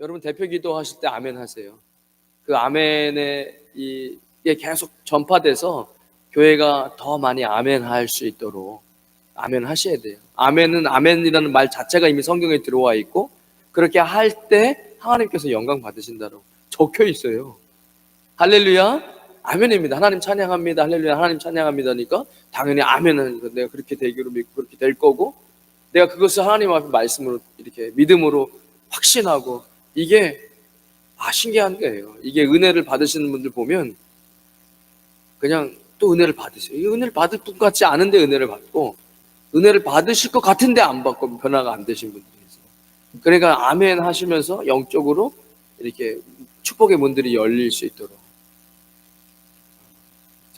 여러분 대표 기도하실 때 아멘 하세요. 그 아멘에 이게 계속 전파돼서 교회가 더 많이 아멘 할 수 있도록 아멘 하셔야 돼요. 아멘은 아멘이라는 말 자체가 이미 성경에 들어와 있고 그렇게 할 때 하나님께서 영광 받으신다고 적혀 있어요. 할렐루야. 아멘입니다. 하나님 찬양합니다. 할렐루야. 하나님 찬양합니다니까 당연히 아멘은 내가 그렇게 되기로 믿고 그렇게 될 거고 내가 그것을 하나님 앞에 말씀으로 이렇게 믿음으로 확신하고 이게 신기한 거예요. 이게 은혜를 받으시는 분들 보면 그냥 또 은혜를 받으세요. 이 은혜를 받을 분 같지 않은데 은혜를 받고 은혜를 받으실 것 같은데 안 받고 변화가 안 되신 분들이 있어요. 그러니까 아멘 하시면서 영적으로 이렇게 축복의 문들이 열릴 수 있도록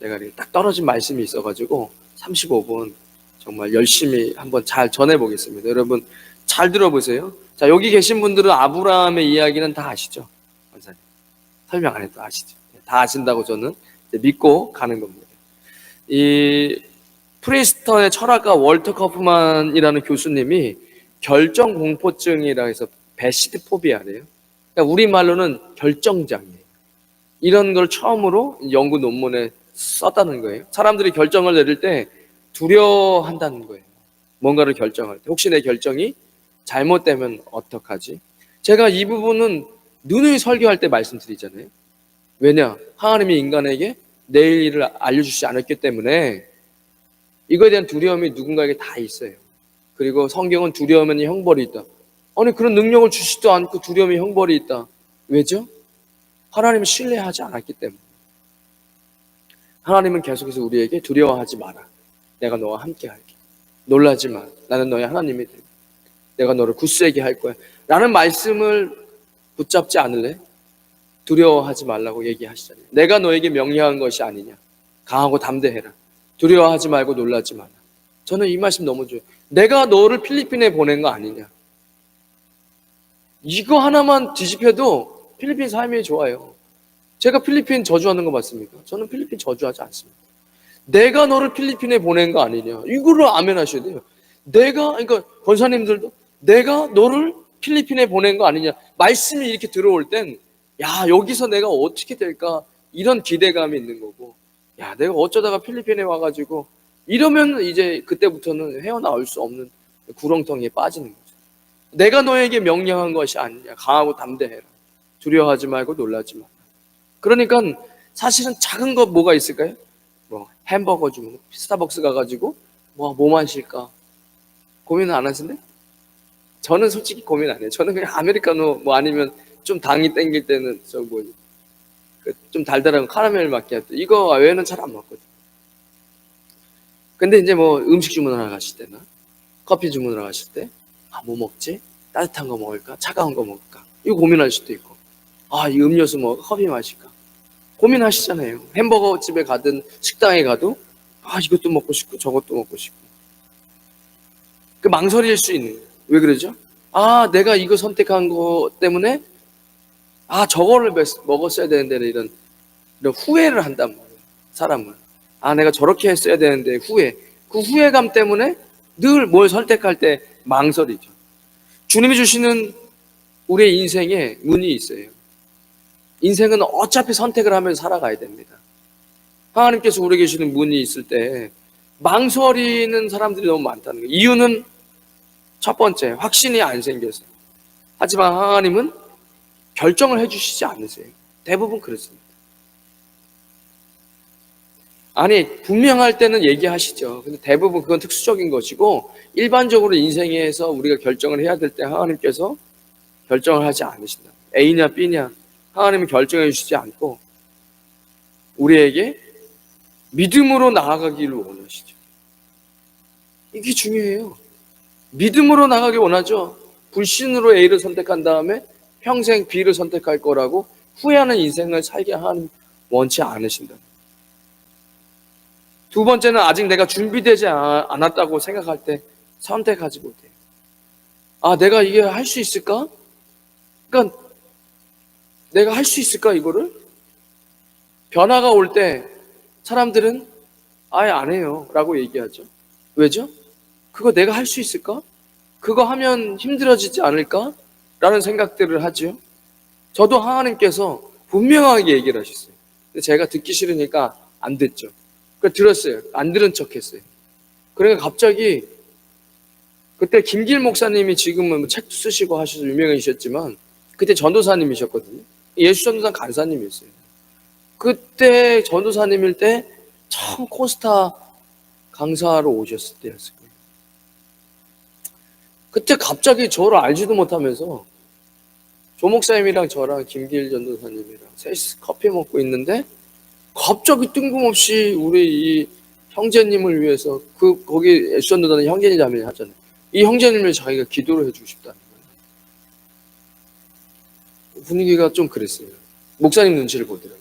제가 이렇게 딱 떨어진 말씀이 있어가지고 35분 정말 열심히 한번 잘 전해보겠습니다. 여러분 잘 들어보세요. 자, 여기 계신 분들은 아브라함의 이야기는 다 아시죠? 원사님 설명 안 해도 아시죠? 다 아신다고 저는 믿고 가는 겁니다. 이 프리스턴의 철학가 월터 커프만이라는 교수님이 결정공포증이라 해서 배시드 포비아래요. 그러니까 우리말로는 결정장애. 이런 걸 처음으로 연구 논문에 썼다는 거예요. 사람들이 결정을 내릴 때 두려워한다는 거예요. 뭔가를 결정할 때 혹시 내 결정이 잘못되면 어떡하지? 제가 이 부분은 누누이 설교할 때 말씀드리잖아요. 왜냐? 하나님이 인간에게 내일 일을 알려주시지 않았기 때문에 이거에 대한 두려움이 누군가에게 다 있어요. 그리고 성경은 두려움에는 형벌이 있다. 아니 그런 능력을 주시지도 않고 두려움이 형벌이 있다. 왜죠? 하나님을 신뢰하지 않았기 때문에. 하나님은 계속해서 우리에게 두려워하지 마라. 내가 너와 함께 할게. 놀라지 마. 나는 너의 하나님이 될 거야. 내가 너를 굳세게 할 거야. 라는 말씀을 붙잡지 않을래? 두려워하지 말라고 얘기하시잖아요. 내가 너에게 명령한 것이 아니냐. 강하고 담대해라. 두려워하지 말고 놀라지 마라. 저는 이 말씀 너무 좋아요. 내가 너를 필리핀에 보낸 거 아니냐. 이거 하나만 뒤집혀도 필리핀 삶이 좋아요. 제가 필리핀 저주하는 거 맞습니까? 저는 필리핀 저주하지 않습니다. 내가 너를 필리핀에 보낸 거 아니냐. 이거를 아멘 하셔야 돼요. 그러니까 권사님들도 내가 너를 필리핀에 보낸 거 아니냐. 말씀이 이렇게 들어올 땐 여기서 내가 어떻게 될까? 이런 기대감이 있는 거고 내가 어쩌다가 필리핀에 와가지고 이러면 이제 그때부터는 헤어나올 수 없는 구렁텅이에 빠지는 거죠. 내가 너에게 명령한 것이 아니냐. 강하고 담대해라. 두려워하지 말고 놀라지 마라. 그러니까 사실은 작은 것 뭐가 있을까요? 햄버거 주문, 스타벅스 가가지고 뭐 마실까? 고민은 안 하시네? 저는 솔직히 고민 안 해요. 저는 그냥 아메리카노 아니면 좀 당이 땡길 때는 좀 달달한 카라멜 마키아토 이거 외에는 잘 안 먹거든요. 근데 이제 음식 주문하러 가실 때나 커피 주문하러 가실 때 뭐 먹지? 따뜻한 거 먹을까? 차가운 거 먹을까? 이거 고민할 수도 있고 이 음료수 커피 마실까? 고민하시잖아요. 햄버거 집에 가든 식당에 가도 이것도 먹고 싶고 저것도 먹고 싶고 그 망설일 수 있는 거예요. 왜 그러죠? 내가 이거 선택한 거 때문에 저거를 먹었어야 되는데 이런 후회를 한단 말이에요. 사람은 내가 저렇게 했어야 되는데 그 후회감 때문에 늘 뭘 선택할 때 망설이죠. 주님이 주시는 우리의 인생에 문이 있어요. 인생은 어차피 선택을 하면서 살아가야 됩니다. 하나님께서 우리에게 주시는 문이 있을 때 망설이는 사람들이 너무 많다는 거예요. 이유는 첫 번째, 확신이 안 생겨서. 하지만 하나님은 결정을 해주시지 않으세요. 대부분 그렇습니다. 분명할 때는 얘기하시죠. 근데 대부분 그건 특수적인 것이고 일반적으로 인생에서 우리가 결정을 해야 될 때 하나님께서 결정을 하지 않으신다. A냐 B냐 하나님은 결정해 주시지 않고 우리에게 믿음으로 나아가기를 원하시죠. 이게 중요해요. 믿음으로 나가기 원하죠. 불신으로 A를 선택한 다음에 평생 B를 선택할 거라고 후회하는 인생을 살게 하는 원치 않으신다. 두 번째는 아직 내가 준비되지 않았다고 생각할 때 선택하지 못해요. 내가 이게 할 수 있을까? 그러니까 내가 할 수 있을까 이거를? 변화가 올 때 사람들은 아예 안 해요 라고 얘기하죠. 왜죠? 그거 내가 할 수 있을까? 그거 하면 힘들어지지 않을까? 라는 생각들을 하죠. 저도 하나님께서 분명하게 얘기를 하셨어요. 근데 제가 듣기 싫으니까 안 듣죠. 그래서 들었어요. 안 들은 척 했어요. 그러니까 갑자기 그때 김길 목사님이 지금은 뭐 책도 쓰시고 하셔서 유명해지셨지만 그때 전도사님이셨거든요. 예수 전도사 간사님이었어요. 그때 전도사님일 때 처음 코스타 강사로 오셨을 때였어요. 그때 갑자기 저를 알지도 못하면서 조 목사님이랑 저랑 김길 전도사님이랑 셋이 커피 먹고 있는데 갑자기 뜬금없이 우리 이 형제님을 위해서 거기 예수 전도사는 형제님 자매 하잖아요. 이 형제님을 자기가 기도를 해주고 싶다는 거예요. 분위기가 좀 그랬어요. 목사님 눈치를 보더라고요.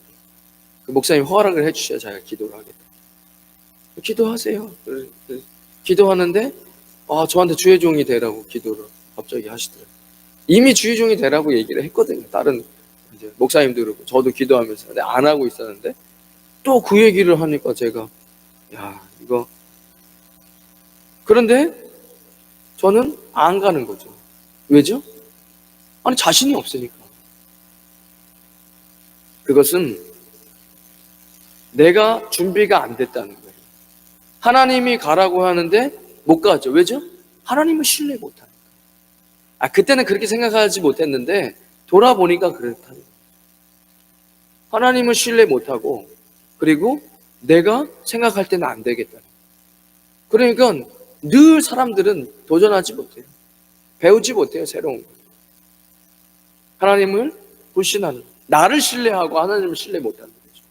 그 목사님 허락을 해주셔야 자기가 기도를 하겠다. 기도하세요. 기도하는데 저한테 주의 종이 되라고 기도를 갑자기 하시더라고요. 이미 주의 종이 되라고 얘기를 했거든요. 다른 이제 목사님도 그렇고 저도 기도하면서 근데 안 하고 있었는데 또 그 얘기를 하니까 제가 이거 그런데 저는 안 가는 거죠. 왜죠? 아니 자신이 없으니까. 그것은 내가 준비가 안 됐다는 거예요. 하나님이 가라고 하는데 못 가죠. 왜죠? 하나님을 신뢰 못하니까. 그때는 그렇게 생각하지 못했는데 돌아보니까 그렇다는 거예요. 하나님을 신뢰 못하고 그리고 내가 생각할 때는 안 되겠다는 거예요. 그러니까 늘 사람들은 도전하지 못해요. 배우지 못해요. 새로운 거. 하나님을 불신하는 나를 신뢰하고 하나님을 신뢰 못하는 거죠.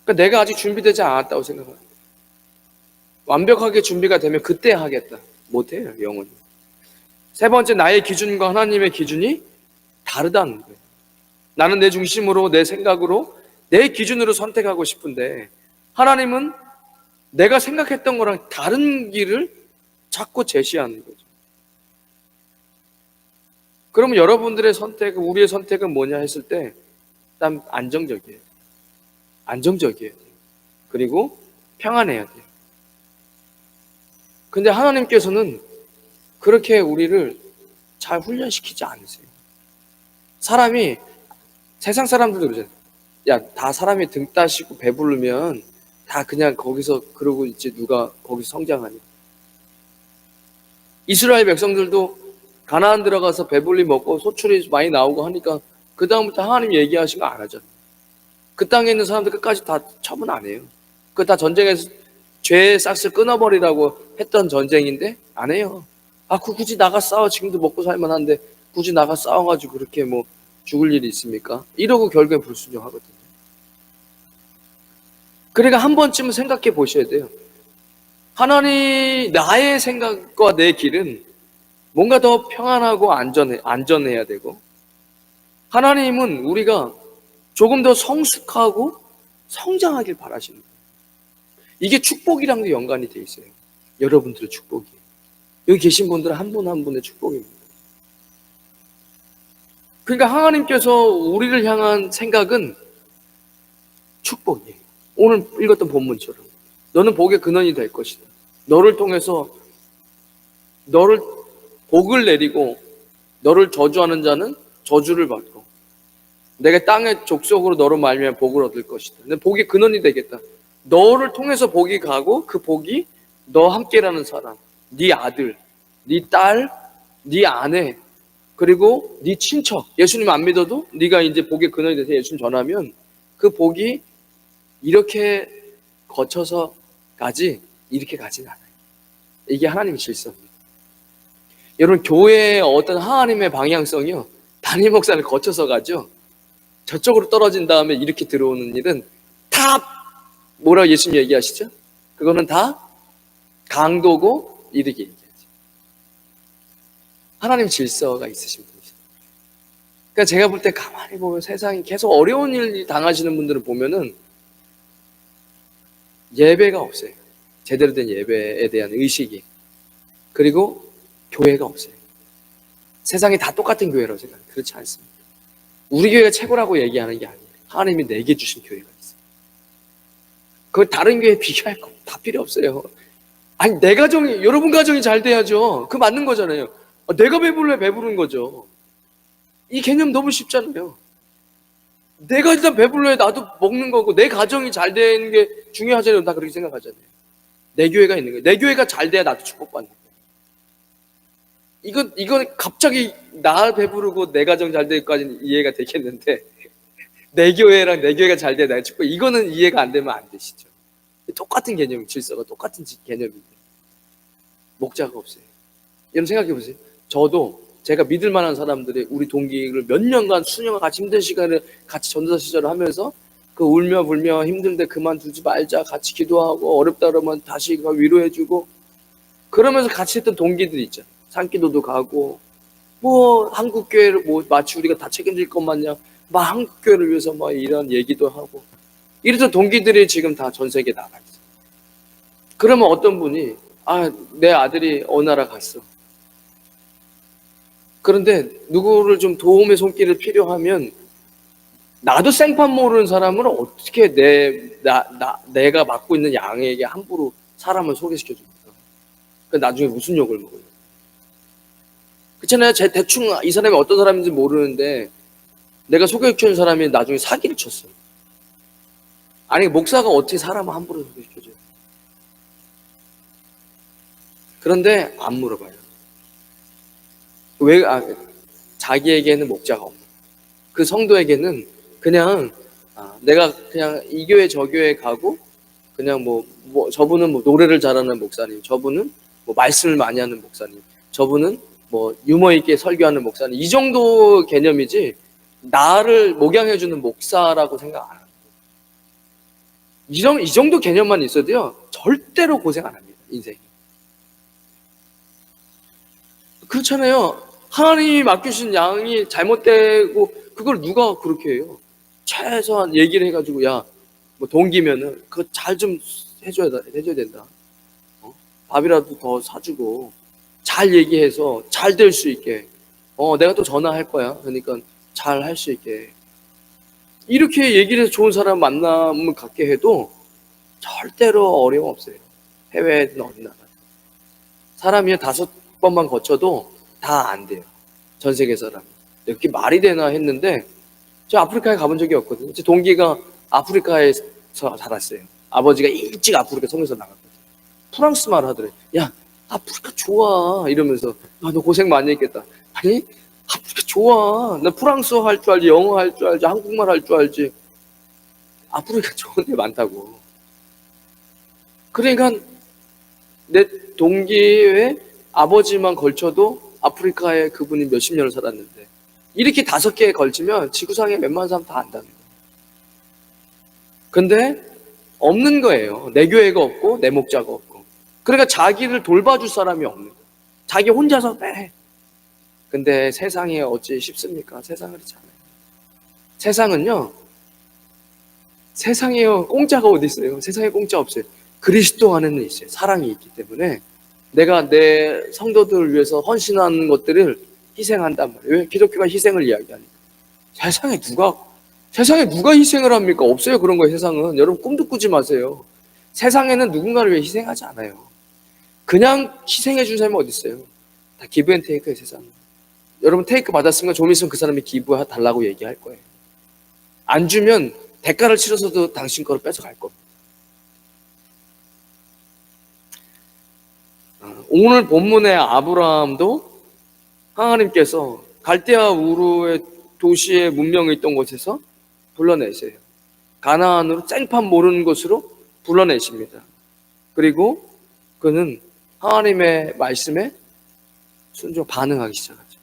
그러니까 내가 아직 준비되지 않았다고 생각합니다. 완벽하게 준비가 되면 그때 하겠다. 못해요. 영원히. 세 번째, 나의 기준과 하나님의 기준이 다르다는 거예요. 나는 내 중심으로 내 생각으로 내 기준으로 선택하고 싶은데 하나님은 내가 생각했던 거랑 다른 길을 자꾸 제시하는 거죠. 그러면 여러분들의 선택은 우리의 선택은 뭐냐 했을 때 일단 안정적이에요. 안정적이에요. 그리고 평안해야 돼요. 근데 하나님께서는 그렇게 우리를 잘 훈련시키지 않으세요. 사람이 세상 사람들도 그러잖아요. 다 사람이 등 따시고 배부르면 다 그냥 거기서 그러고 있지 누가 거기서 성장하냐. 이스라엘 백성들도 가나안 들어가서 배불리 먹고 소출이 많이 나오고 하니까 그 다음부터 하나님 얘기하신 거 안 하잖아요. 그 땅에 있는 사람들 끝까지 다 처분 안 해요. 그 다 전쟁에서 죄의 싹을 끊어버리라고 했던 전쟁인데 안 해요. 굳이 나가 싸워. 지금도 먹고 살만한데 굳이 나가 싸워가지고 그렇게 뭐 죽을 일이 있습니까? 이러고 결국엔 불순종하거든요. 그러니까 한 번쯤은 생각해 보셔야 돼요. 하나님, 나의 생각과 내 길은 뭔가 더 평안하고 안전해야 되고, 하나님은 우리가 조금 더 성숙하고 성장하길 바라시는 거예요. 이게 축복이랑도 연관이 돼 있어요. 여러분들의 축복이. 여기 계신 분들은 한 분 한 분의 축복입니다. 그러니까 하나님께서 우리를 향한 생각은 축복이에요. 오늘 읽었던 본문처럼 너는 복의 근원이 될 것이다. 너를 통해서 너를 복을 내리고 너를 저주하는 자는 저주를 받고 내가 땅의 족속으로 너로 말미암아 복을 얻을 것이다. 내 복의 근원이 되겠다. 너를 통해서 복이 가고 그 복이 너 함께라는 사람, 네 아들, 네 딸, 네 아내 그리고 네 친척. 예수님 안 믿어도 네가 이제 복의 근원이 돼서 예수님 전하면 그 복이 이렇게 거쳐서 가지 이렇게 가진 않아요. 이게 하나님의 질서입니다. 여러분 교회의 어떤 하나님의 방향성이요 담임 목사를 거쳐서 가죠. 저쪽으로 떨어진 다음에 이렇게 들어오는 일은 다 뭐라고 예수님 얘기하시죠? 그거는 다 강도고 이렇게 얘기하죠. 하나님 질서가 있으신 분이죠. 그러니까 제가 볼 때 가만히 보면 세상이 계속 어려운 일 당하시는 분들을 보면은 예배가 없어요. 제대로 된 예배에 대한 의식이. 그리고 교회가 없어요. 세상이 다 똑같은 교회라고 생각해요. 그렇지 않습니다. 우리 교회가 최고라고 얘기하는 게 아니에요. 하나님이 내게 주신 교회가 있어요. 그 다른 교회 비교할 거 다 필요 없어요. 아니 내 가정이 여러분 가정이 잘 돼야죠. 그 맞는 거잖아요. 내가 배부르면 배부른 거죠. 이 개념 너무 쉽잖아요. 내가 일단 배불러야 나도 먹는 거고 내 가정이 잘 되는 게 중요하잖아요. 다 그렇게 생각하잖아요. 내 교회가 있는 거예요. 내 교회가 잘 돼야 나도 축복받는 거예요. 이건 갑자기 나 배부르고 내 가정 잘 될까지는 이해가 되겠는데 내 교회랑 내 교회가 잘 돼야 나도 축복, 이거는 이해가 안 되면 안 되시죠. 똑같은 개념, 질서가 똑같은 개념인데 목자가 없어요. 여러분 생각해 보세요. 저도 제가 믿을 만한 사람들이 우리 동기를 몇 년간 수년간 같이 힘든 시간을 같이 전도사 시절을 하면서 그 울며 불며 힘든데 그만두지 말자 같이 기도하고 어렵다 그러면 다시 위로해주고 그러면서 같이 했던 동기들이 있잖아요. 산기도도 가고 뭐 한국교회를 뭐 마치 우리가 다 책임질 것 마냥 막 한국교회를 위해서 막 이런 얘기도 하고 이래서 동기들이 지금 다 전 세계에 나가 있어요. 그러면 어떤 분이 내 아들이 어느 나라 갔어. 그런데 누구를 좀 도움의 손길을 필요하면 나도 생판 모르는 사람을 어떻게 내가 맡고 있는 양에게 함부로 사람을 소개시켜 줍니까? 나중에 무슨 욕을 먹어요? 그렇잖아요. 대충 이 사람이 어떤 사람인지 모르는데 내가 소개시켜준 사람이 나중에 사기를 쳤어요. 아니 목사가 어떻게 사람을 함부로 소개시켜줘요? 그런데 안 물어봐요. 왜? 자기에게는 목자가 없는. 그 성도에게는 그냥 내가 그냥 이 교회 저 교회 가고 그냥 뭐 저분은 뭐 노래를 잘하는 목사님, 저분은 뭐 말씀을 많이 하는 목사님, 저분은 뭐 유머 있게 설교하는 목사님, 이 정도 개념이지 나를 목양해주는 목사라고 생각 안 합니다. 이 정도 개념만 있어도요 절대로 고생 안 합니다. 인생이. 그렇잖아요. 하나님이 맡기신 양이 잘못되고 그걸 누가 그렇게 해요? 최소한 얘기를 해가지고 뭐 동기면은 그거 잘 좀 해줘야 된다. 밥이라도 더 사주고 잘 얘기해서 잘 될 수 있게. 내가 또 전화할 거야. 그러니까 잘 할 수 있게. 이렇게 얘기를 해서 좋은 사람 만남을 갖게 해도 절대로 어려움 없어요. 해외든 어디 나가. 사람이 5번만 거쳐도 다 안 돼요. 전 세계 사람. 이렇게 말이 되나 했는데 저 아프리카에 가본 적이 없거든요. 제 동기가 아프리카에서 자랐어요. 아버지가 일찍 아프리카 성에서 나갔거든요. 프랑스 말 하더래. 야, 아프리카 좋아. 이러면서 너 고생 많이 했겠다. 아니, 아프리카 좋아. 나 프랑스어 할 줄 알지, 영어 할 줄 알지, 한국말 할 줄 알지. 아프리카 좋은 데 많다고. 그러니까 내 동기의 아버지만 걸쳐도 아프리카에 그분이 몇십 년을 살았는데 이렇게 5개에 걸치면 지구상에 웬만한 사람 다 안다는 거예요. 근데 없는 거예요. 내 교회가 없고 내 목자가 없고. 그러니까 자기를 돌봐줄 사람이 없는 거예요. 자기 혼자서 빼. 근데 세상에 어찌 쉽습니까? 세상은 그렇지 않아요. 세상에요. 공짜가 어디 있어요? 세상에 공짜 없어요. 그리스도 안에는 있어요. 사랑이 있기 때문에 내가 내 성도들을 위해서 헌신하는 것들을 희생한단 말이에요. 왜? 기독교가 희생을 이야기하니까. 세상에 누가 희생을 합니까? 없어요. 그런 거 세상은. 여러분 꿈도 꾸지 마세요. 세상에는 누군가를 위해 희생하지 않아요. 그냥 희생해 준 사람이 어디 있어요? 다 기브 앤 테이크예요, 세상은. 여러분 테이크 받았으면 좀 있으면 그 사람이 기부해 달라고 얘기할 거예요. 안 주면 대가를 치러서도 당신 거를 뺏어갈 겁니다. 오늘 본문의 아브라함도 하나님께서 갈대아 우르의 도시에 문명이 있던 곳에서 불러내세요. 가나안으로 생판 모르는 곳으로 불러내십니다. 그리고 그는 하나님의 말씀에 순종 반응하기 시작하죠.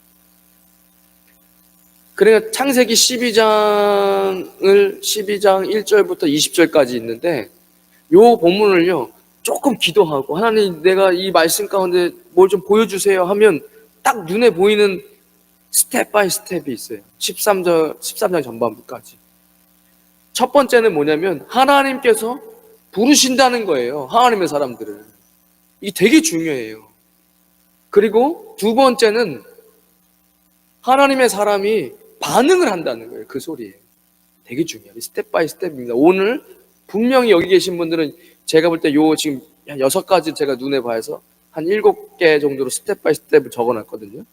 그러니까 창세기 12장 1절부터 20절까지 있는데 요 본문을요 조금 기도하고 하나님 내가 이 말씀 가운데 뭘 좀 보여주세요 하면 딱 눈에 보이는 스텝 바이 스텝이 있어요. 13장 전반부까지. 첫 번째는 뭐냐면 하나님께서 부르신다는 거예요. 하나님의 사람들을. 이게 되게 중요해요. 그리고 두 번째는 하나님의 사람이 반응을 한다는 거예요. 그 소리에. 되게 중요해요. 스텝 바이 스텝입니다. 오늘 분명히 여기 계신 분들은 제가 볼 때 지금 한 6가지 제가 눈에 봐서 한 7개 정도로 스텝 바이 스텝을 적어놨거든요.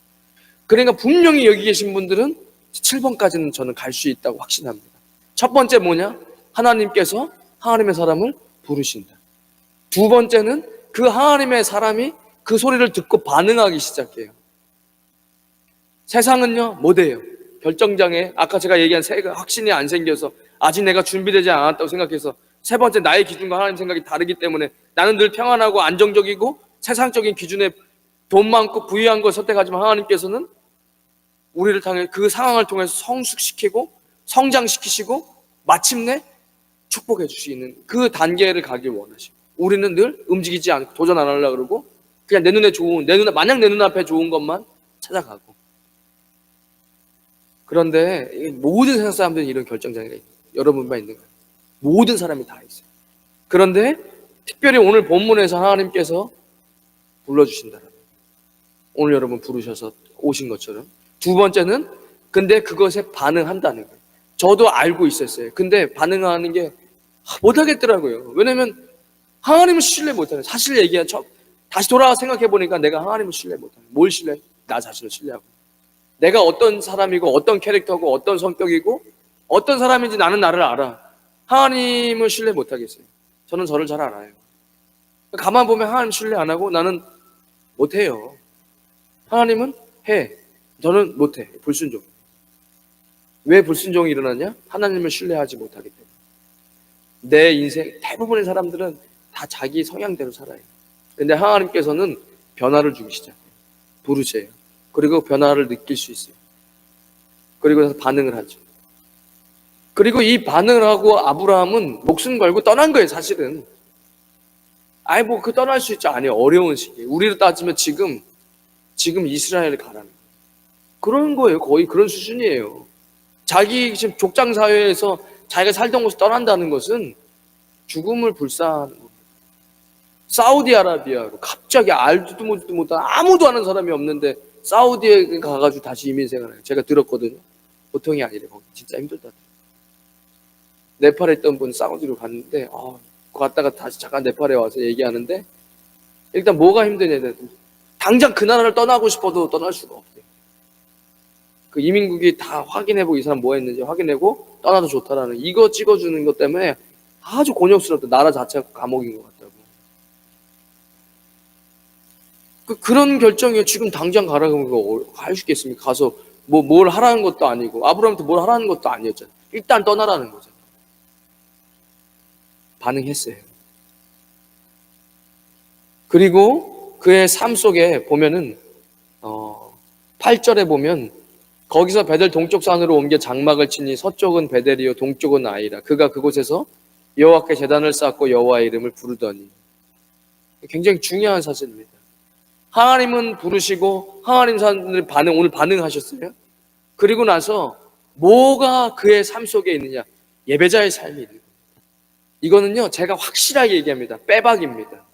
그러니까 분명히 여기 계신 분들은 7번까지는 저는 갈 수 있다고 확신합니다. 첫 번째 뭐냐? 하나님께서 하나님의 사람을 부르신다. 두 번째는 그 하나님의 사람이 그 소리를 듣고 반응하기 시작해요. 세상은요, 못해요. 결정장애, 아까 제가 얘기한 확신이 안 생겨서 아직 내가 준비되지 않았다고 생각해서 세 번째 나의 기준과 하나님 생각이 다르기 때문에 나는 늘 평안하고 안정적이고 세상적인 기준에 돈 많고 부유한 걸 선택하지만 하나님께서는 우리를 통해 그 상황을 통해서 성숙시키고 성장시키시고 마침내 축복해 주시는 그 단계를 가길 원하시고 우리는 늘 움직이지 않고 도전 안 하려고 그러고 그냥 내 눈에 좋은 마냥 내 눈앞에 좋은 것만 찾아가고 그런데 모든 세상 사람들은 이런 결정장애가 있어요. 여러분만 있는 거예요. 모든 사람이 다 있어요. 그런데 특별히 오늘 본문에서 하나님께서 불러주신다라면 오늘 여러분 부르셔서 오신 것처럼 두 번째는 근데 그것에 반응한다는 거예요. 저도 알고 있었어요. 근데 반응하는 게 못하겠더라고요. 왜냐면 하나님을 신뢰 못하는 사실 얘기한 다시 돌아와 생각해 보니까 내가 하나님을 신뢰 못하는 뭘 신뢰? 나 자신을 신뢰하고 내가 어떤 사람이고 어떤 캐릭터고 어떤 성격이고 어떤 사람인지 나는 나를 알아. 하나님을 신뢰 못하겠어요. 저는 저를 잘 알아요. 가만 보면 하나님 신뢰 안 하고 나는 못해요. 하나님은 해. 저는 못해. 불순종. 왜 불순종이 일어나냐? 하나님을 신뢰하지 못하기 때문에. 내 인생 대부분의 사람들은 다 자기 성향대로 살아요. 근데 하나님께서는 변화를 주기 시작해요. 부르세요. 그리고 변화를 느낄 수 있어요. 그리고 반응을 하죠. 그리고 이 반응을 하고 아브라함은 목숨 걸고 떠난 거예요, 사실은. 그 떠날 수 있지. 아니에요. 어려운 시기에. 우리로 따지면 지금 이스라엘을 가라는 거예요. 그런 거예요. 거의 그런 수준이에요. 자기 지금 족장사회에서 자기가 살던 곳을 떠난다는 것은 죽음을 불사하는 겁니다. 사우디아라비아로 갑자기 알지도 못한 아무도 아는 사람이 없는데 사우디에 가가지고 다시 이민생활해요. 제가 들었거든요. 보통이 아니래. 거기 진짜 힘들다. 네팔에 있던 분 사우디로 갔는데 갔다가 다시 잠깐 네팔에 와서 얘기하는데 일단 뭐가 힘드냐. 당장 그 나라를 떠나고 싶어도 떠날 수가 없대요. 그 이민국이 다 확인해보고 이 사람 뭐 했는지 확인해보고 떠나도 좋다라는 이거 찍어주는 것 때문에 아주 곤욕스럽다. 나라 자체가 감옥인 것 같다고. 그런 결정이에요. 지금 당장 가라고 할 수 있겠습니까? 가서 뭘 하라는 것도 아니고 아브라함한테 뭘 하라는 것도 아니었잖아요. 일단 떠나라는 거잖아요. 반응했어요. 그리고 그의 삶 속에 보면은 8절에 보면 거기서 베델 동쪽 산으로 옮겨 장막을 치니 서쪽은 베델이요 동쪽은 아이라. 그가 그곳에서 여호와께 제단을 쌓고 여호와의 이름을 부르더니. 굉장히 중요한 사실입니다. 하나님은 부르시고 하나님 사람들이 오늘 반응하셨어요. 그리고 나서 뭐가 그의 삶 속에 있느냐? 예배자의 삶이 있는 겁니다. 이거는요 제가 확실하게 얘기합니다. 빼박입니다.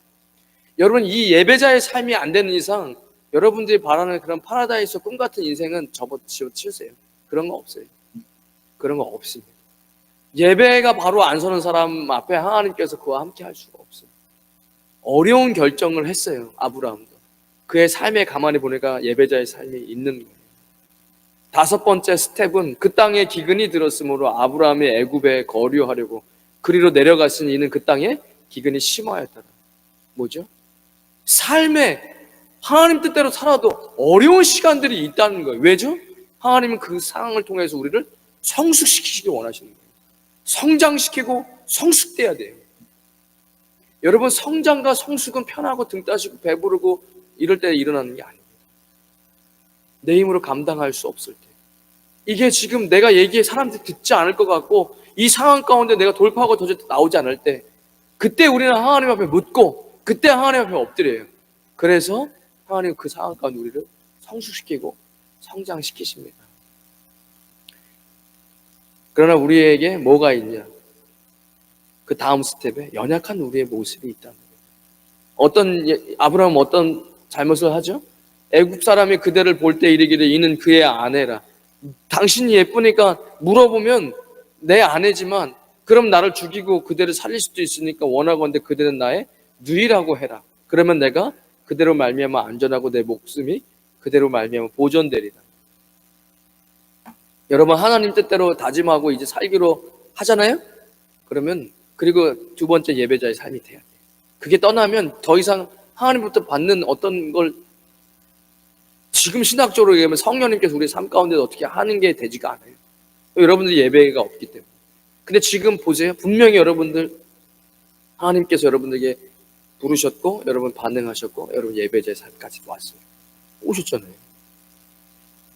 여러분 이 예배자의 삶이 안 되는 이상 여러분들이 바라는 그런 파라다이스 꿈 같은 인생은 집어치우세요. 그런 거 없어요. 그런 거 없습니다. 예배가 바로 안 서는 사람 앞에 하나님께서 그와 함께 할 수가 없어요. 어려운 결정을 했어요. 아브라함도. 그의 삶에 가만히 보니까 예배자의 삶이 있는 거예요. 다섯 번째 스텝은 그 땅에 기근이 들었으므로 아브라함이 애굽에 거류하려고 그리로 내려갔으니 이는 그 땅에 기근이 심하였더라. 뭐죠? 삶에 하나님 뜻대로 살아도 어려운 시간들이 있다는 거예요. 왜죠? 하나님은 그 상황을 통해서 우리를 성숙시키시기 원하시는 거예요. 성장시키고 성숙돼야 돼요. 여러분 성장과 성숙은 편하고 등 따시고 배부르고 이럴 때 일어나는 게 아닙니다. 내 힘으로 감당할 수 없을 때. 이게 지금 내가 얘기해 사람들이 듣지 않을 것 같고 이 상황 가운데 내가 돌파하고 도저히 나오지 않을 때 그때 우리는 하나님 앞에 묻고 그때 하나님 앞에 엎드려요. 그래서 하나님 그 상황 가운데 우리를 성숙시키고 성장시키십니다. 그러나 우리에게 뭐가 있냐? 그 다음 스텝에 연약한 우리의 모습이 있다는 거예요. 아브라함은 어떤 잘못을 하죠? 애굽 사람이 그대를 볼 때 이르기를 이는 그의 아내라. 당신이 예쁘니까 물어보면 내 아내지만 그럼 나를 죽이고 그대를 살릴 수도 있으니까 원하건대 그대는 나의 누이라고 해라. 그러면 내가 그대로 말미암아 안전하고 내 목숨이 그대로 말미암아 보존되리라. 여러분 하나님 뜻대로 다짐하고 이제 살기로 하잖아요? 그러면 그리고 두 번째 예배자의 삶이 돼야 돼요. 그게 떠나면 더 이상 하나님부터 받는 어떤 걸 지금 신학적으로 얘기하면 성령님께서 우리 삶 가운데 어떻게 하는 게 되지가 않아요. 여러분들 예배가 없기 때문에. 근데 지금 보세요. 분명히 여러분들 하나님께서 여러분들에게 부르셨고 여러분 반응하셨고 여러분 예배자의 삶까지 왔어요. 오셨잖아요.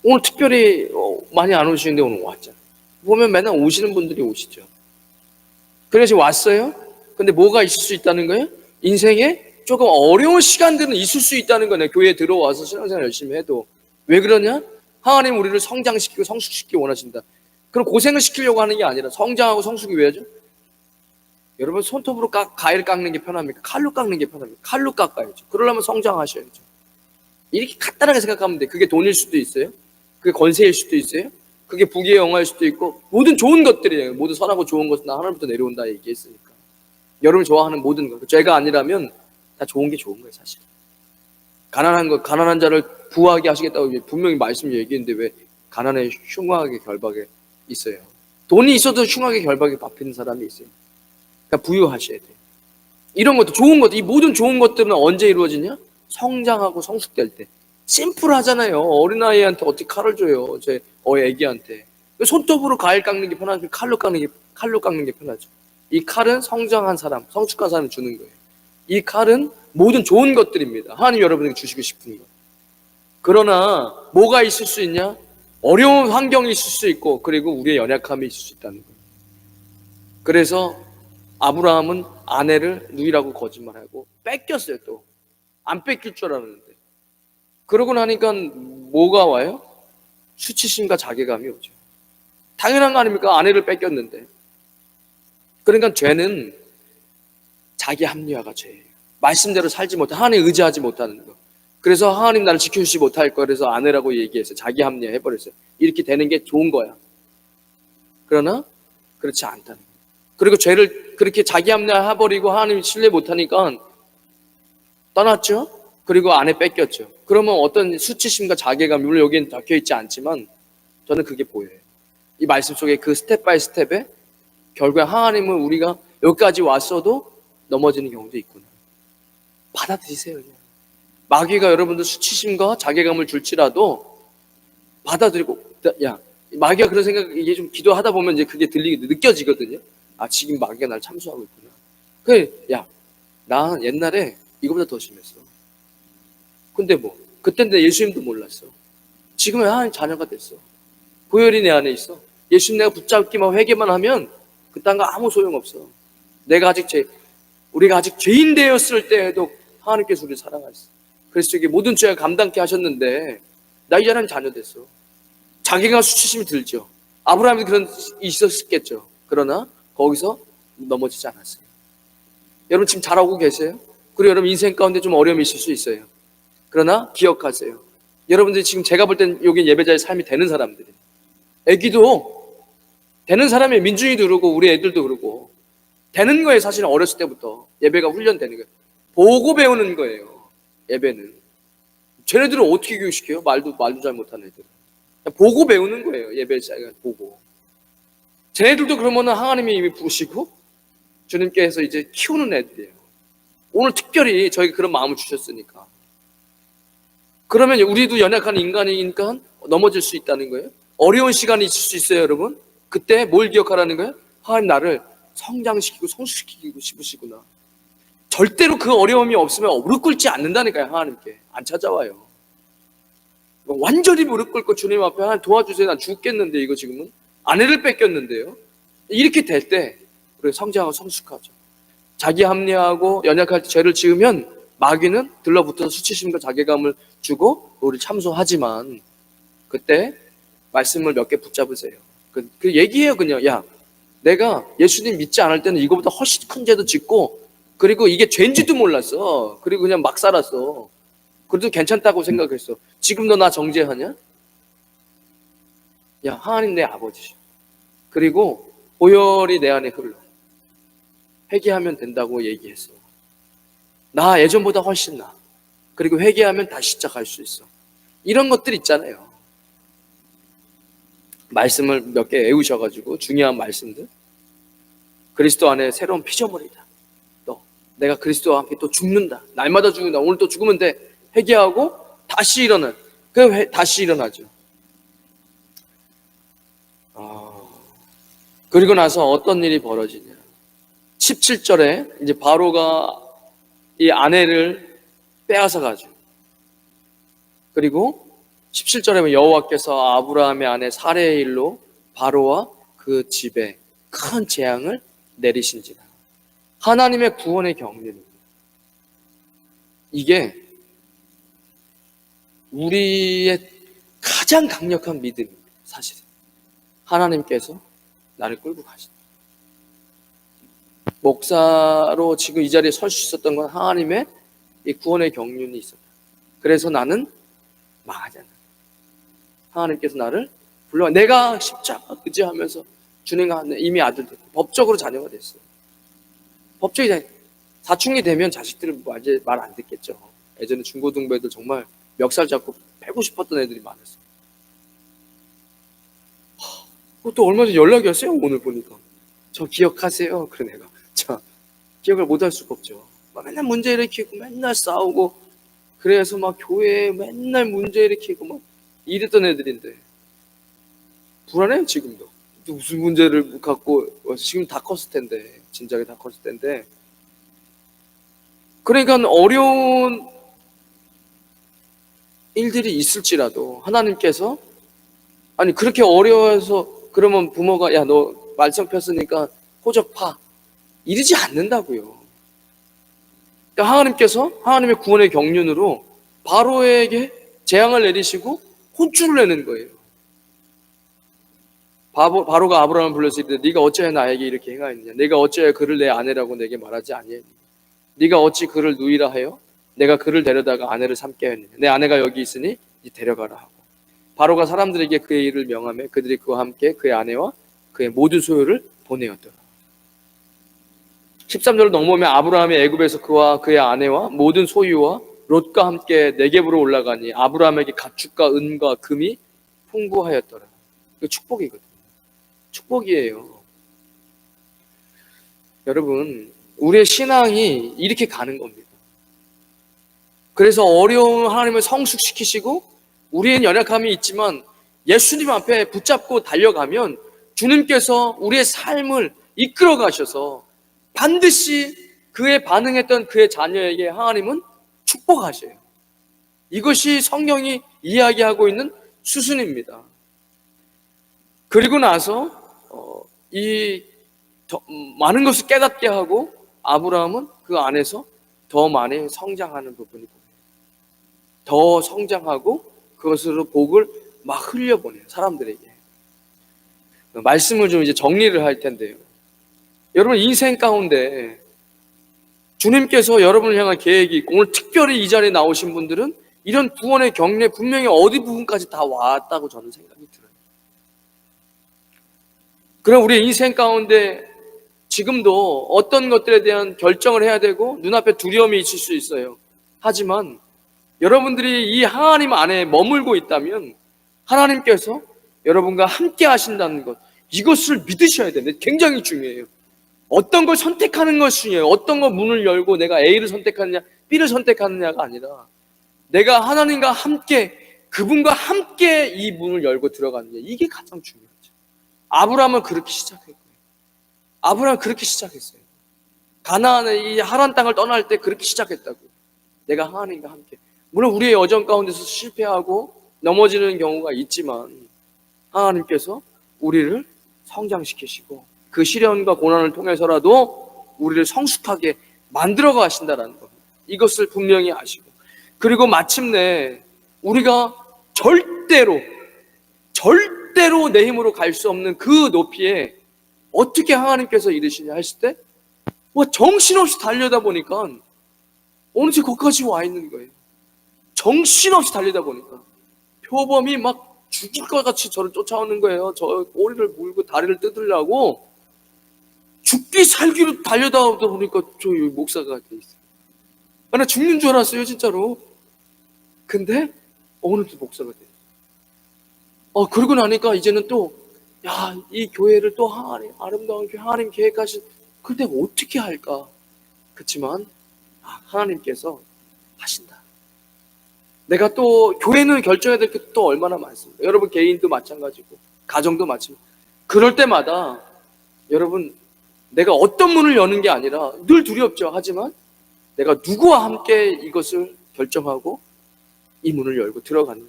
오늘 특별히 많이 안 오시는데 오늘 왔잖아요. 보면 맨날 오시는 분들이 오시죠. 그래서 왔어요. 근데 뭐가 있을 수 있다는 거예요? 인생에 조금 어려운 시간들은 있을 수 있다는 거네. 교회에 들어와서 신앙생활 열심히 해도. 왜 그러냐? 하나님 우리를 성장시키고 성숙시키기 원하신다. 그럼 고생을 시키려고 하는 게 아니라 성장하고 성숙이 왜 하죠? 여러분 손톱으로 가위를 깎는 게 편합니까? 칼로 깎는 게 편합니까? 칼로 깎아야죠. 그러려면 성장하셔야죠. 이렇게 간단하게 생각하면 돼. 그게 돈일 수도 있어요. 그게 권세일 수도 있어요. 그게 부귀의 영화일 수도 있고 모든 좋은 것들이에요. 모든 선하고 좋은 것은 나 하나님부터 내려온다 얘기했으니까. 여러분이 좋아하는 모든 것. 죄가 아니라면 다 좋은 게 좋은 거예요, 사실. 가난한 자를 부하게 하시겠다고 분명히 말씀 얘기했는데 왜 가난에 흉하게 결박에 있어요. 돈이 있어도 흉하게 결박에 잡히는 사람이 있어요. 그러니까 부유하셔야 돼요. 이런 것도 좋은 것들, 이 모든 좋은 것들은 언제 이루어지냐? 성장하고 성숙될 때. 심플하잖아요. 어린아이한테 어떻게 칼을 줘요? 제 애기한테. 손톱으로 과일 깎는 게 편하죠. 칼로 깎는 게 편하죠. 이 칼은 성장한 사람, 성숙한 사람이 주는 거예요. 이 칼은 모든 좋은 것들입니다. 하나님 여러분에게 주시고 싶은 것. 그러나 뭐가 있을 수 있냐? 어려운 환경이 있을 수 있고 그리고 우리의 연약함이 있을 수 있다는 거예요. 그래서 아브라함은 아내를 누이라고 거짓말하고 뺏겼어요. 또 안 뺏길 줄 알았는데 그러고 나니까 뭐가 와요? 수치심과 자괴감이 오죠. 당연한 거 아닙니까? 아내를 뺏겼는데. 그러니까 죄는 자기 합리화가 죄예요. 말씀대로 살지 못해 하나님 의지하지 못하는 거. 그래서 하나님 나를 지켜주지 못할 거 그래서 아내라고 얘기해서 자기 합리화 해버렸어요. 이렇게 되는 게 좋은 거야. 그러나 그렇지 않다는 거예요. 그리고 죄를 그렇게 자기 합리화 해버리고 하나님 신뢰 못하니까 떠났죠. 그리고 아내 뺏겼죠. 그러면 어떤 수치심과 자괴감이 물론 여기는 적혀있지 않지만 저는 그게 보여요. 이 말씀 속에 그 스텝 바이 스텝에 결국에 하나님은 우리가 여기까지 왔어도 넘어지는 경우도 있구나. 받아들이세요. 그냥. 마귀가 여러분들 수치심과 자괴감을 줄지라도 받아들이고 야 마귀가 그런 생각 이게 좀 기도하다 보면 이제 그게 느껴지거든요. 아 지금 마귀가 날 참수하고 있구나. 그래 나 옛날에 이거보다 더 심했어. 근데 그땐 내 예수님도 몰랐어. 지금은 하나님 자녀가 됐어. 보혈이 내 안에 있어. 예수님 내가 붙잡기만 회개만 하면 그딴 거 아무 소용없어. 우리가 아직 죄인 되었을 때에도 하나님께서 우리를 사랑하셨어. 그래서 이게 모든 죄를 감당케 하셨는데 나 이제 하나님 자녀 됐어. 자기가 수치심이 들죠. 아브라함이 그런 있었겠죠. 그러나 거기서 넘어지지 않았어요. 여러분 지금 잘하고 계세요? 그리고 여러분 인생 가운데 좀 어려움이 있을 수 있어요. 그러나 기억하세요. 여러분들이 지금 제가 볼 땐 여기 예배자의 삶이 되는 사람들이에요. 애기도 되는 사람이 민준이도 그러고 우리 애들도 그러고 되는 거예요. 사실은 어렸을 때부터 예배가 훈련되는 거예요. 보고 배우는 거예요. 예배는 쟤네들은 어떻게 교육시켜요? 말도 잘 못하는 애들 보고 배우는 거예요. 예배 시간에 보고 쟤네들도 그러면 하나님이 이미 부르시고 주님께서 이제 키우는 애들이에요. 오늘 특별히 저에게 그런 마음을 주셨으니까. 그러면 우리도 연약한 인간이니까 넘어질 수 있다는 거예요. 어려운 시간이 있을 수 있어요, 여러분. 그때 뭘 기억하라는 거예요? 하나님 나를 성장시키고 성숙시키고 싶으시구나. 절대로 그 어려움이 없으면 무릎 꿇지 않는다니까요. 하나님께 안 찾아와요. 완전히 무릎 꿇고 주님 앞에 하나님 도와주세요. 난 죽겠는데 이거 지금은 아내를 뺏겼는데요. 이렇게 될 때 우리가 성장하고 성숙하죠. 자기 합리화하고 연약할 때 죄를 지으면 마귀는 들러붙어서 수치심과 자괴감을 주고 우리를 참소하지만 그때 말씀을 몇 개 붙잡으세요. 그 얘기해요. 그냥 내가 예수님 믿지 않을 때는 이거보다 훨씬 큰 죄도 짓고 그리고 이게 죄인지도 몰랐어. 그리고 그냥 막 살았어. 그래도 괜찮다고 생각했어. 지금 너 나 정죄하냐? 하나님 내 아버지. 그리고 보혈이 내 안에 흘러. 회개하면 된다고 얘기했어. 나 예전보다 훨씬 나. 그리고 회개하면 다시 시작할 수 있어. 이런 것들 있잖아요. 말씀을 몇 개 외우셔가지고 중요한 말씀들. 그리스도 안에 새로운 피조물이다. 또 내가 그리스도와 함께 또 죽는다. 날마다 죽는다. 오늘 또 죽으면 돼. 회개하고 다시 일어나. 다시 일어나죠. 그리고 나서 어떤 일이 벌어지냐. 17절에 이제 바로가 이 아내를 빼앗아 가죠. 그리고 17절에 보면 여호와께서 아브라함의 아내 사레의 일로 바로와 그 집에 큰 재앙을 내리신지라. 하나님의 구원의 경륜입니다. 이게 우리의 가장 강력한 믿음입니다. 사실은 하나님께서 나를 끌고 가신다. 목사로 지금 이 자리에 설 수 있었던 건 하나님의 이 구원의 경륜이 있었다. 그래서 나는 망하지 않는다. 하나님께서 나를 불러. 내가 십자가 의지하면서 주님과 이미 아들 됐고 법적으로 자녀가 됐어요. 법적이 사춘기 되면 자식들은 말 안 듣겠죠. 예전에 중고등부 애들 정말 멱살 잡고 패고 싶었던 애들이 많았어요. 또 얼마 전에 연락이 왔어요. 오늘 보니까 저 기억하세요? 그래 내가 자 기억을 못할 수가 없죠. 맨날 문제 일으키고 맨날 싸우고 그래서 막 교회에 맨날 문제 일으키고 막 이랬던 애들인데 불안해요. 지금도 무슨 문제를 갖고 지금 다 컸을 텐데 진작에 다 컸을 텐데 그러니까 어려운 일들이 있을지라도 하나님께서 아니 그렇게 어려워서 그러면 부모가 야 너 말썽 폈으니까 호적 파 이러지 않는다고요. 그러니까 하나님께서 하나님의 구원의 경륜으로 바로에게 재앙을 내리시고 혼쭐을 내는 거예요. 바로가 아브라함을 불러서 이르되 네가 어찌하여 나에게 이렇게 행하였느냐. 내가 어찌하여 그를 내 아내라고 내게 말하지 아니했느냐. 네가 어찌 그를 누이라 하여 내가 그를 데려다가 아내를 삼게 하였느냐. 내 아내가 여기 있으니 네 데려가라 하고 바로가 사람들에게 그의 일을 명하며 그들이 그와 함께 그의 아내와 그의 모든 소유를 보내었더라. 13절을 넘어오면 아브라함이 애굽에서 그와 그의 아내와 모든 소유와 롯과 함께 네겝으로 올라가니 아브라함에게 가축과 은과 금이 풍부하였더라. 이거 축복이거든요. 축복이에요. 여러분 우리의 신앙이 이렇게 가는 겁니다. 그래서 어려운 하나님을 성숙시키시고 우리의 연약함이 있지만 예수님 앞에 붙잡고 달려가면 주님께서 우리의 삶을 이끌어 가셔서 반드시 그에 반응했던 그의 자녀에게 하나님은 축복하셔요. 이것이 성경이 이야기하고 있는 수순입니다. 그리고 나서 많은 것을 깨닫게 하고 아브라함은 그 안에서 더 많이 성장하는 부분이 보여요. 더 성장하고 그것으로 복을 막 흘려보내요. 사람들에게. 말씀을 좀 이제 정리를 할 텐데요. 여러분 인생 가운데 주님께서 여러분을 향한 계획이 있고 오늘 특별히 이 자리에 나오신 분들은 이런 구원의 경례 분명히 어디 부분까지 다 왔다고 저는 생각이 들어요. 그럼 우리 인생 가운데 지금도 어떤 것들에 대한 결정을 해야 되고 눈앞에 두려움이 있을 수 있어요. 하지만 여러분들이 이 하나님 안에 머물고 있다면 하나님께서 여러분과 함께 하신다는 것 이것을 믿으셔야 됩니다. 굉장히 중요해요. 어떤 걸 선택하는 것이 중요해요. 어떤 걸 문을 열고 내가 A를 선택하느냐 B를 선택하느냐가 아니라 내가 하나님과 함께 그분과 함께 이 문을 열고 들어가느냐 이게 가장 중요하죠. 아브라함은 그렇게 시작했고요. 아브라함은 그렇게 시작했어요. 가나안의 이 하란 땅을 떠날 때 그렇게 시작했다고요. 내가 하나님과 함께. 물론 우리의 여정 가운데서 실패하고 넘어지는 경우가 있지만 하나님께서 우리를 성장시키시고 그 시련과 고난을 통해서라도 우리를 성숙하게 만들어 가신다는 겁니다. 이것을 분명히 아시고 그리고 마침내 우리가 절대로 내 힘으로 갈 수 없는 그 높이에 어떻게 하나님께서 이르시냐 했을 때 정신없이 달려다 보니까 어느새 거기까지 와 있는 거예요. 정신없이 달리다 보니까 표범이 막 죽일 것 같이 저를 쫓아오는 거예요. 저 꼬리를 물고 다리를 뜯으려고 죽기 살기로 달려다 보니까 저 목사가 돼 있어요. 나 죽는 줄 알았어요 진짜로. 근데 어느새 목사가 돼요. 그러고 나니까 이제는 또 야, 이 교회를 또 하나님, 아름다운 교회, 하나님 계획하신, 그걸 내가 어떻게 할까? 그렇지만 하나님께서 하신다. 내가 또 교회는 결정해야 될 게 또 얼마나 많습니다. 여러분 개인도 마찬가지고 가정도 마찬가지고 그럴 때마다 여러분 내가 어떤 문을 여는 게 아니라 늘 두렵죠. 하지만 내가 누구와 함께 이것을 결정하고 이 문을 열고 들어가는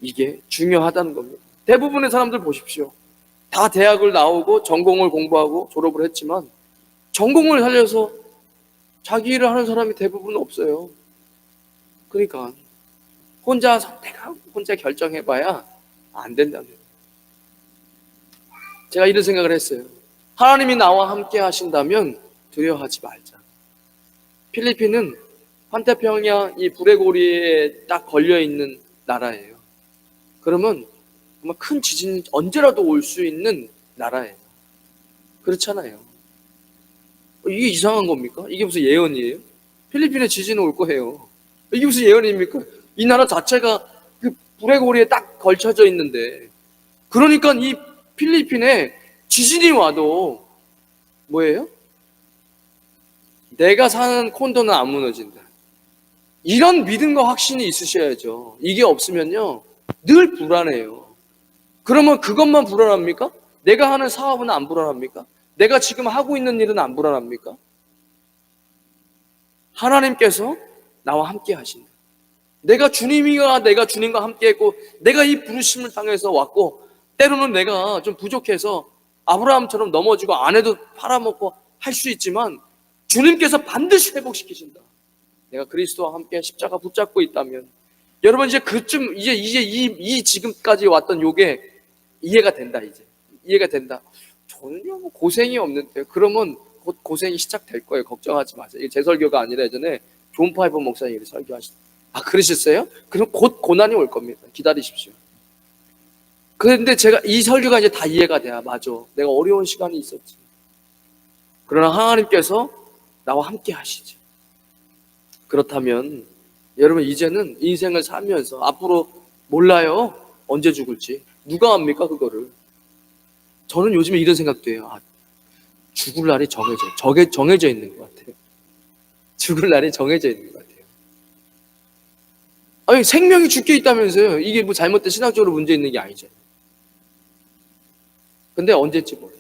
이게 중요하다는 겁니다. 대부분의 사람들 보십시오. 다 대학을 나오고 전공을 공부하고 졸업을 했지만 전공을 살려서 자기 일을 하는 사람이 대부분 없어요. 그러니까 혼자 선택하고 혼자 결정해봐야 안 된다는 거예요. 제가 이런 생각을 했어요. 하나님이 나와 함께 하신다면 두려워하지 말자. 필리핀은 환태평양 이 불의 고리에 딱 걸려있는 나라예요. 그러면 정말 큰 지진이 언제라도 올 수 있는 나라예요. 그렇잖아요. 이게 이상한 겁니까? 이게 무슨 예언이에요? 필리핀에 지진이 올 거예요. 이게 무슨 예언입니까? 이 나라 자체가 그 불의 고리에 딱 걸쳐져 있는데, 그러니까 이 필리핀에 지진이 와도 뭐예요? 내가 사는 콘도는 안 무너진다. 이런 믿음과 확신이 있으셔야죠. 이게 없으면요 늘 불안해요. 그러면 그것만 불안합니까? 내가 하는 사업은 안 불안합니까? 내가 지금 하고 있는 일은 안 불안합니까? 하나님께서 나와 함께 하신다. 내가 주님과 함께 했고 내가 이 부르심을 당해서 왔고 때로는 내가 좀 부족해서 아브라함처럼 넘어지고 아내도 팔아먹고 할 수 있지만 주님께서 반드시 회복시키신다. 내가 그리스도와 함께 십자가 붙잡고 있다면 여러분 이제 그쯤 이제 이 지금까지 왔던 요게 이해가 된다. 이제 이해가 된다. 저는요 뭐 고생이 없는데 그러면 곧 고생이 시작될 거예요. 걱정하지 마세요. 이게 제 설교가 아니라 예전에 존 파이브 목사님이 설교하시다. 그러셨어요? 그럼 곧 고난이 올 겁니다. 기다리십시오. 그런데 제가 이 설교가 이제 다 이해가 돼야 맞아. 내가 어려운 시간이 있었지. 그러나 하나님께서 나와 함께 하시지. 그렇다면 여러분 이제는 인생을 살면서 앞으로 몰라요. 언제 죽을지. 누가 압니까 그거를. 저는 요즘에 이런 생각도 해요. 죽을 날이 정해져 있는 것 같아요. 죽을 날이 정해져 있는 것 같아요. 아니 생명이 죽게 있다면서요. 이게 뭐 잘못된 신학적으로 문제 있는 게 아니죠. 근데 언제일지 몰라요.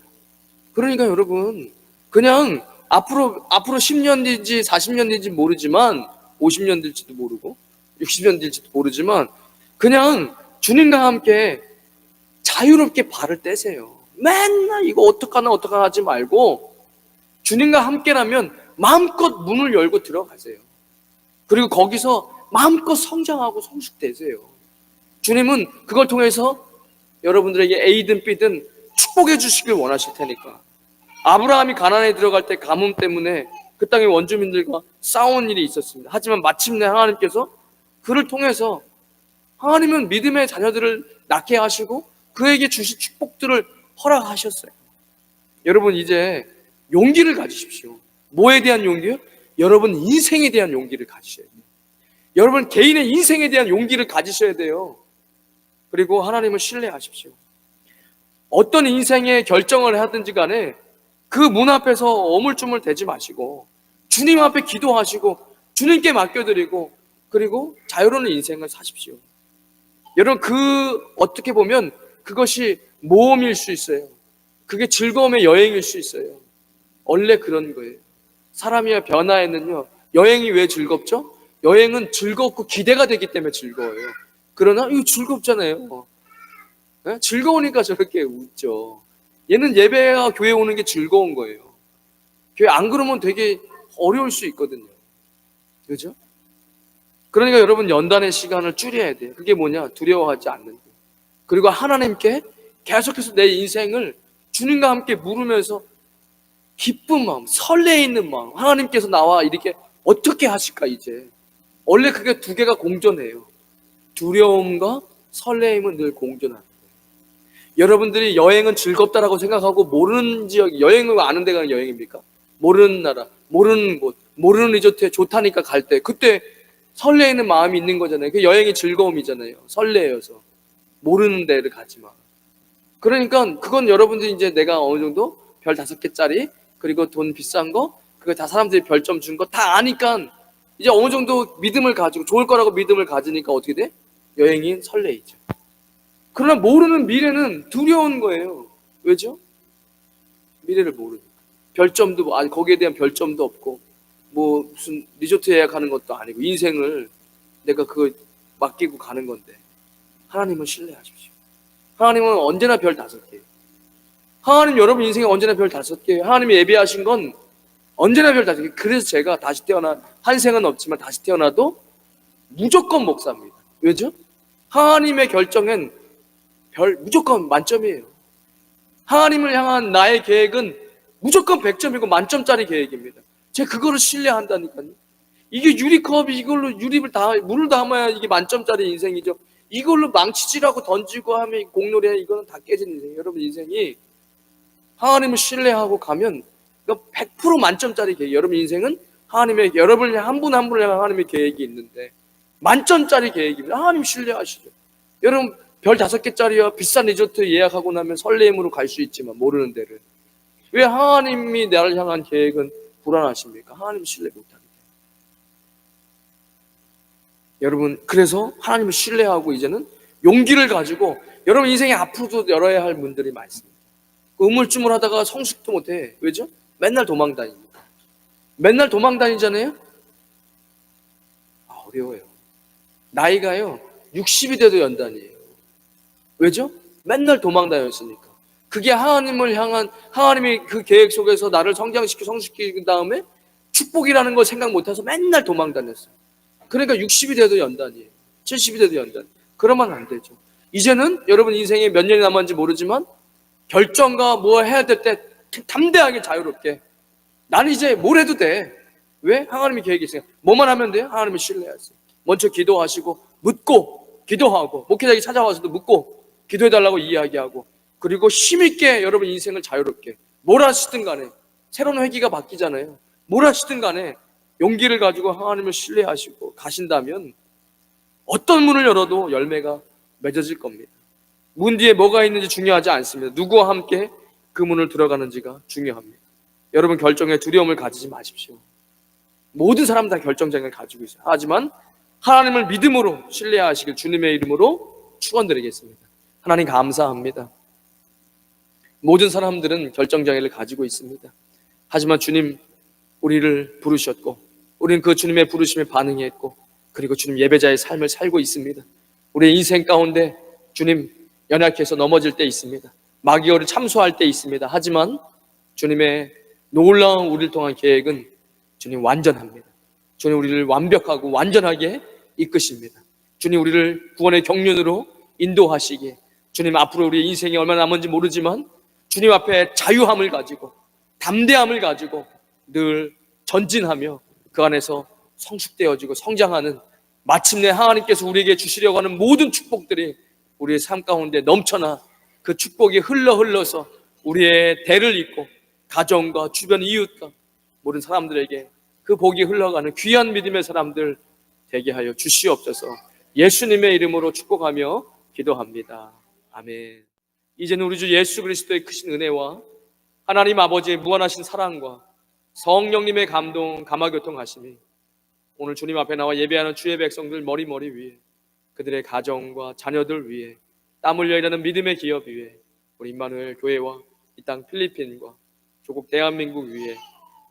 그러니까 여러분 그냥 앞으로 10년 뒤인지 40년 뒤인지 모르지만 50년 뒤일지도 모르고 60년 뒤일지도 모르지만 그냥 주님과 함께 자유롭게 발을 떼세요. 맨날 이거 어떡하나 하지 말고 주님과 함께라면 마음껏 문을 열고 들어가세요. 그리고 거기서 마음껏 성장하고 성숙되세요. 주님은 그걸 통해서 여러분들에게 A든 B든 축복해 주시길 원하실 테니까. 아브라함이 가나안에 들어갈 때 가뭄 때문에 그 땅의 원주민들과 싸운 일이 있었습니다. 하지만 마침내 하나님께서 그를 통해서 하나님은 믿음의 자녀들을 낳게 하시고 그에게 주신 축복들을 허락하셨어요. 여러분 이제 용기를 가지십시오. 뭐에 대한 용기요? 여러분 인생에 대한 용기를 가지셔야 돼요. 여러분 개인의 인생에 대한 용기를 가지셔야 돼요. 그리고 하나님을 신뢰하십시오. 어떤 인생의 결정을 하든지 간에 그 문 앞에서 어물쭈물 대지 마시고 주님 앞에 기도하시고 주님께 맡겨드리고 그리고 자유로운 인생을 사십시오. 여러분 어떻게 보면 그것이 모험일 수 있어요. 그게 즐거움의 여행일 수 있어요. 원래 그런 거예요. 사람의 변화에는요 여행이 왜 즐겁죠? 여행은 즐겁고 기대가 되기 때문에 즐거워요. 그러나 이거 즐겁잖아요. 네? 즐거우니까 저렇게 웃죠. 얘는 예배와 교회 오는 게 즐거운 거예요. 교회 안 그러면 되게 어려울 수 있거든요. 그렇죠? 그러니까 여러분 연단의 시간을 줄여야 돼요. 그게 뭐냐? 두려워하지 않는 거. 그리고 하나님께 계속해서 내 인생을 주님과 함께 물으면서 기쁜 마음, 설레 있는 마음, 하나님께서 나와 이렇게 어떻게 하실까 이제. 원래 그게 두 개가 공존해요. 두려움과 설레임은 늘 공존하는 거예요. 여러분들이 여행은 즐겁다라고 생각하고 모르는 지역, 여행을 아는 데가 여행입니까? 모르는 나라, 모르는 곳, 모르는 리조트에 좋다니까 갈 때 그때 설레이는 마음이 있는 거잖아요. 그 여행이 즐거움이잖아요. 설레여서. 모르는 데를 가지 마. 그러니까 그건 여러분들이 이제 내가 어느 정도 별 5개짜리 그리고 돈 비싼 거 그거 다 사람들이 별점 준 거 다 아니까 이제 어느 정도 믿음을 가지고 좋을 거라고 믿음을 가지니까 어떻게 돼? 여행이 설레이죠. 그러나 모르는 미래는 두려운 거예요. 왜죠? 미래를 모르니까. 별점도 거기에 대한 별점도 없고 뭐 무슨 리조트 예약하는 것도 아니고 인생을 내가 그거 맡기고 가는 건데 하나님을 신뢰하십시오. 하나님은 언제나 별 5개. 하나님 여러분 인생에 언제나 별 5개. 하나님이 예비하신 건 언제나 별 5개. 그래서 제가 다시 태어나 한 생은 없지만 다시 태어나도 무조건 목사입니다. 왜죠? 하나님의 결정엔 무조건 만점이에요. 하나님을 향한 나의 계획은 무조건 100점이고 만점짜리 계획입니다. 제가 그거를 신뢰한다니까요. 이게 유리컵이 이걸로 물을 담아야 이게 만점짜리 인생이죠. 이걸로 망치질하고 던지고 하면 공놀이 이거는 다 깨진 인생이에요. 여러분 인생이 하나님을 신뢰하고 가면 100% 만점짜리 계획. 여러분 인생은 하나님의 여러분 한 분 한 분을 향한 하나님의 계획이 있는데 만점짜리 계획입니다. 하나님 신뢰하시죠. 여러분 별 5개짜리와 비싼 리조트 예약하고 나면 설레임으로 갈 수 있지만 모르는 데를 왜 하나님이 나를 향한 계획은 불안하십니까? 하나님 신뢰 못하게. 여러분 그래서 하나님을 신뢰하고 이제는 용기를 가지고 여러분 인생에 앞으로도 열어야 할 문들이 많습니다. 우물쭈물 하다가 성숙도 못해. 왜죠? 맨날 도망 다니니까. 맨날 도망 다니잖아요. 어려워요. 나이가요 60이 돼도 연단이에요. 왜죠? 맨날 도망 다녔으니까. 그게 하나님을 향한 하나님의 그 계획 속에서 나를 성장시키고 성숙시킨 다음에 축복이라는 걸 생각 못해서 맨날 도망 다녔어요. 그러니까 60이 돼도 연단이에요. 70이 돼도 연단. 그러면 안 되죠. 이제는 여러분 인생에 몇 년이 남았는지 모르지만 결정과 뭐 해야 될 때 담대하게 자유롭게 나는 이제 뭘 해도 돼. 왜? 하나님의 계획이 있으니까. 뭐만 하면 돼요? 하나님을 신뢰하세요. 먼저 기도하시고 묻고 기도하고 목회자에게 찾아와서도 묻고 기도해달라고 이야기하고 그리고 힘있게 여러분 인생을 자유롭게 뭘 하시든 간에 새로운 회기가 바뀌잖아요. 뭘 하시든 간에 용기를 가지고 하나님을 신뢰하시고 가신다면 어떤 문을 열어도 열매가 맺어질 겁니다. 문 뒤에 뭐가 있는지 중요하지 않습니다. 누구와 함께 그 문을 들어가는지가 중요합니다. 여러분 결정에 두려움을 가지지 마십시오. 모든 사람 다 결정장애를 가지고 있어요. 하지만 하나님을 믿음으로 신뢰하시길 주님의 이름으로 축원드리겠습니다. 하나님 감사합니다. 모든 사람들은 결정장애를 가지고 있습니다. 하지만 주님 우리를 부르셨고 우리는 그 주님의 부르심에 반응했고 그리고 주님 예배자의 삶을 살고 있습니다. 우리의 인생 가운데 주님 연약해서 넘어질 때 있습니다. 마귀어를 참소할 때 있습니다. 하지만 주님의 놀라운 우리를 통한 계획은 주님 완전합니다. 주님 우리를 완벽하고 완전하게 이끄십니다. 주님 우리를 구원의 경륜으로 인도하시기에 주님 앞으로 우리의 인생이 얼마나 남은지 모르지만 주님 앞에 자유함을 가지고 담대함을 가지고 늘 전진하며 그 안에서 성숙되어지고 성장하는 마침내 하나님께서 우리에게 주시려고 하는 모든 축복들이 우리의 삶 가운데 넘쳐나 그 축복이 흘러서 우리의 대를 잇고 가정과 주변 이웃과 모든 사람들에게 그 복이 흘러가는 귀한 믿음의 사람들 되게 하여 주시옵소서. 예수님의 이름으로 축복하며 기도합니다. 아멘. 이제는 우리 주 예수 그리스도의 크신 은혜와 하나님 아버지의 무한하신 사랑과 성령님의 감동, 감화교통하심이 오늘 주님 앞에 나와 예배하는 주의 백성들 머리 위에 그들의 가정과 자녀들 위에 땀 흘려 일하는 믿음의 기업 위에 우리 임마누엘 교회와 이 땅 필리핀과 조국 대한민국 위에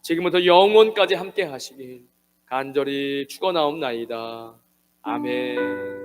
지금부터 영원까지 함께 하시길 간절히 축원하옵나이다. 아멘.